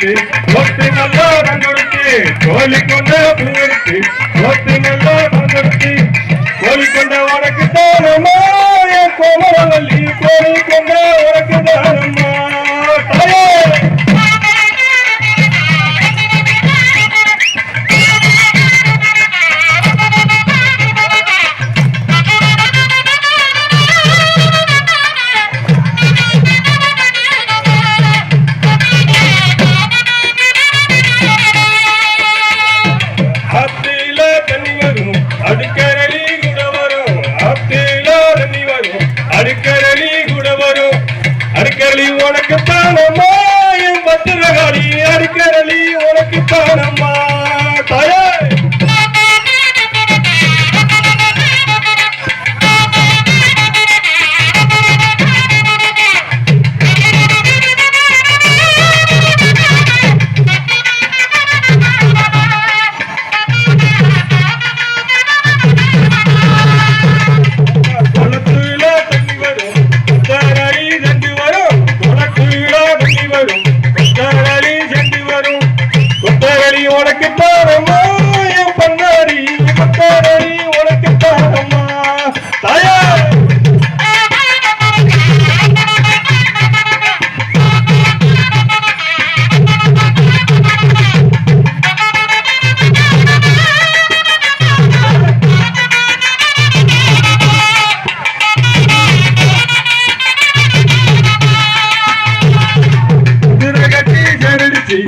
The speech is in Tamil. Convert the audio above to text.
பூவெடுத்து ஒத்து நல்லா தங்கொடுத்து கோழி கொண்ட பூவெடுத்து ஒத்து நல்லா தங்கொடுத்து கோழி கொண்ட உனக்கு தானம்மா என் கோமரவல்லி கோழி கொண்ட உனக்கு தானம்மா தாயே அடிக்கடி உனக்கு தானம்மா என் பத்திரகாளி அடிக்கடி உனக்கு தானம்மா தாயே உனக்கு தானம்மா என் பண்ணாரி பத்தாரி உனக்கு தானம்மா தாயா கட்டி ஜெரடிச்சு